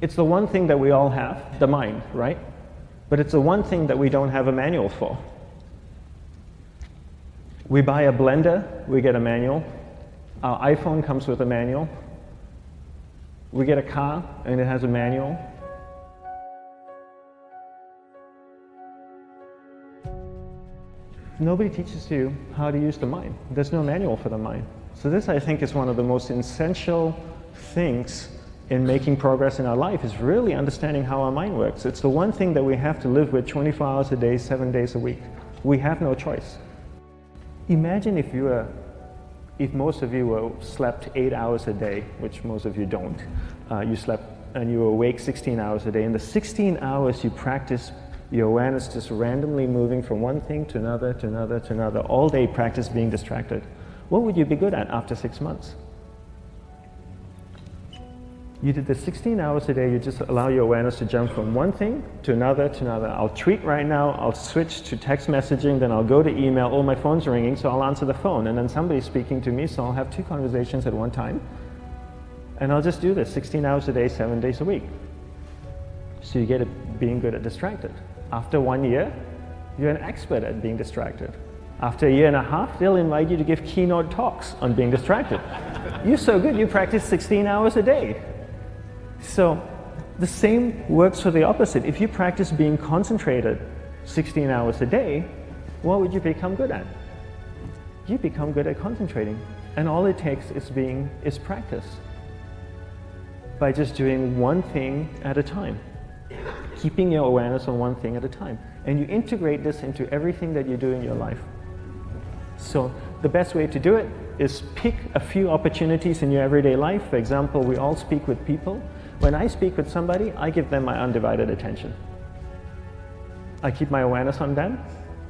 It's the one thing that we all have, the mind, right? But it's the one thing that we don't have a manual for. We buy a blender, we get a manual. Our iPhone comes with a manual. We get a car and it has a manual. Nobody teaches you how to use the mind. There's no manual for the mind. So this, I think, is one of the most essential things in making progress in our life, is really understanding how our mind works. It's the one thing that we have to live with 24 hours a day, 7 days a week. We have no choice. Imagine if most of you slept 8 hours a day, which most of you don't. You slept and you were awake 16 hours a day. In the 16 hours you practice your awareness just randomly moving from one thing to another, to another, to another, all day practice being distracted. What would you be good at after 6 months? You did the 16 hours a day, you just allow your awareness to jump from one thing to another, to another. I'll tweet right now, I'll switch to text messaging, then I'll go to email, oh, my phone's ringing, so I'll answer the phone, and then somebody's speaking to me, so I'll have 2 conversations at one time. And I'll just do this 16 hours a day, 7 days a week. So you get it being good at distracted. After 1 year, you're an expert at being distracted. After 1.5 years, they'll invite you to give keynote talks on being distracted. You're so good, you practice 16 hours a day. So the same works for the opposite. If you practice being concentrated 16 hours a day, what would you become good at? You become good at concentrating. And all it takes is practice. By just doing one thing at a time. Keeping your awareness on one thing at a time. And you integrate this into everything that you do in your life. So the best way to do it is pick a few opportunities in your everyday life. For example, we all speak with people. When I speak with somebody, I give them my undivided attention. I keep my awareness on them,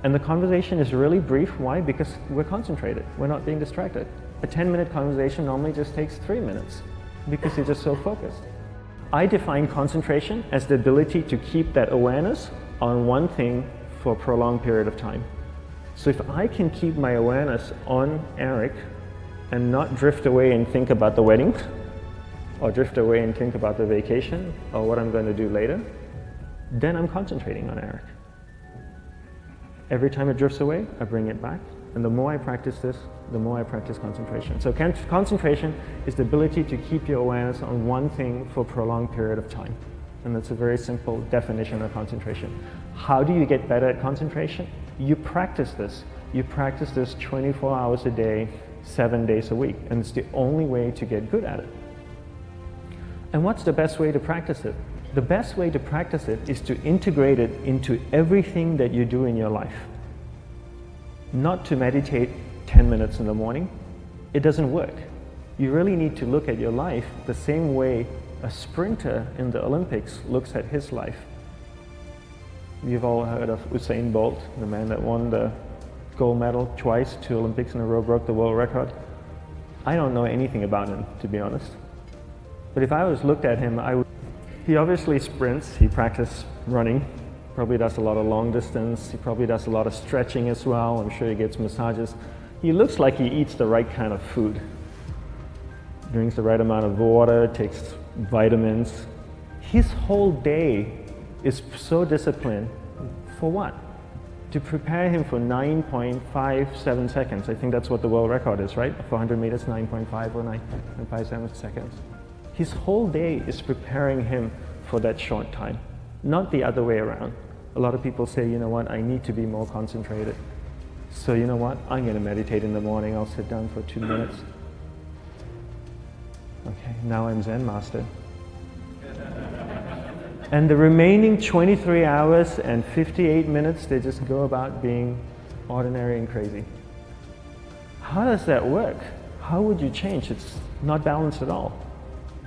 and the conversation is really brief. Why? Because we're concentrated. We're not being distracted. A 10-minute conversation normally just takes 3 minutes because you're just so focused. I define concentration as the ability to keep that awareness on one thing for a prolonged period of time. So if I can keep my awareness on Eric and not drift away and think about the wedding, or drift away and think about the vacation, or what I'm going to do later, then I'm concentrating on Eric. Every time it drifts away, I bring it back. And the more I practice this, the more I practice concentration. So concentration is the ability to keep your awareness on one thing for a prolonged period of time. And that's a very simple definition of concentration. How do you get better at concentration? You practice this. You practice this 24 hours a day, 7 days a week. And it's the only way to get good at it. And what's the best way to practice it? The best way to practice it is to integrate it into everything that you do in your life. Not to meditate 10 minutes in the morning. It doesn't work. You really need to look at your life the same way a sprinter in the Olympics looks at his life. You've all heard of Usain Bolt, the man that won the gold medal twice, 2 Olympics in a row, broke the world record. I don't know anything about him, to be honest. But if I was looked at him, he obviously sprints, he practices running, probably does a lot of long distance, he probably does a lot of stretching as well, I'm sure he gets massages. He looks like he eats the right kind of food. Drinks the right amount of water, takes vitamins. His whole day is so disciplined. For what? To prepare him for 9.57 seconds. I think that's what the world record is, right? For 100 meters, 9.5 or 9.57 seconds. His whole day is preparing him for that short time, not the other way around. A lot of people say, you know what, I need to be more concentrated. So you know what, I'm going to meditate in the morning, I'll sit down for 2 minutes. Okay, now I'm Zen master. And the remaining 23 hours and 58 minutes, they just go about being ordinary and crazy. How does that work? How would you change? It's not balanced at all.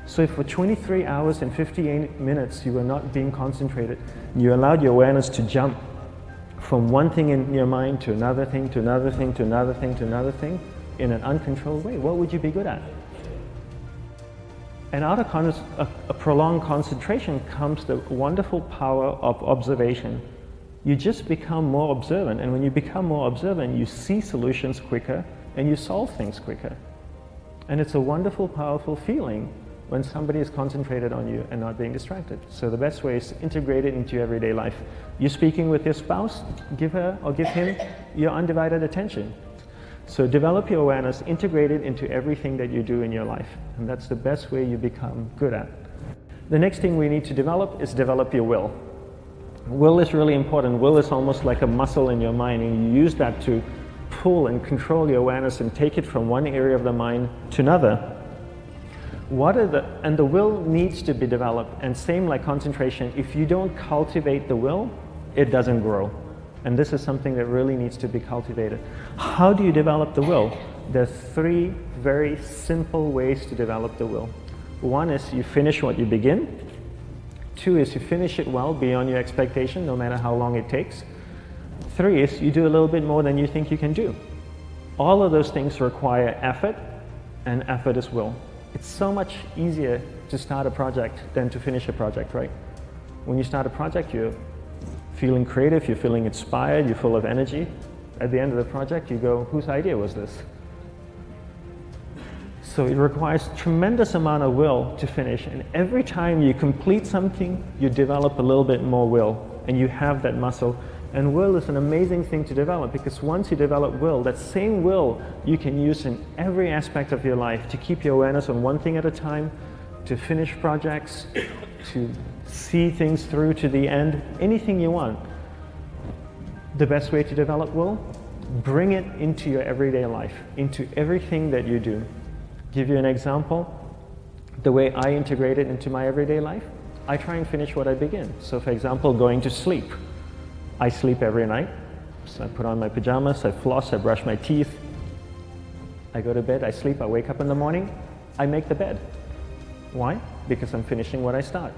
So if for 23 hours and 58 minutes you were not being concentrated, you allowed your awareness to jump from one thing in your mind to another thing, to another thing, to another thing, to another thing, in an uncontrolled way, what would you be good at? And out of a prolonged concentration comes the wonderful power of observation. You just become more observant, and when you become more observant, you see solutions quicker and you solve things quicker. And it's a wonderful, powerful feeling when somebody is concentrated on you and not being distracted. So the best way is to integrate it into your everyday life. You're speaking with your spouse, give her or give him your undivided attention. So develop your awareness, integrate it into everything that you do in your life. And that's the best way you become good at. The next thing we need to develop is develop your will. Will is really important. Will is almost like a muscle in your mind, and you use that to pull and control your awareness and take it from one area of the mind to another. And the will needs to be developed, and same like concentration, if you don't cultivate the will, it doesn't grow. And this is something that really needs to be cultivated. How do you develop the will? There's 3 very simple ways to develop the will. 1 is you finish what you begin. 2 is you finish it well beyond your expectation, no matter how long it takes. 3 is you do a little bit more than you think you can do. All of those things require effort, and effort is will. It's so much easier to start a project than to finish a project, right? When you start a project, you're feeling creative, you're feeling inspired, you're full of energy. At the end of the project, you go, whose idea was this? So it requires tremendous amount of will to finish, and every time you complete something, you develop a little bit more will, and you have that muscle. And will is an amazing thing to develop, because once you develop will, that same will you can use in every aspect of your life to keep your awareness on one thing at a time, to finish projects, to see things through to the end, anything you want. The best way to develop will, bring it into your everyday life, into everything that you do. Give you an example, the way I integrate it into my everyday life, I try and finish what I begin. So for example, going to sleep. I sleep every night, so I put on my pajamas, I floss, I brush my teeth, I go to bed, I sleep, I wake up in the morning, I make the bed. Why? Because I'm finishing what I start.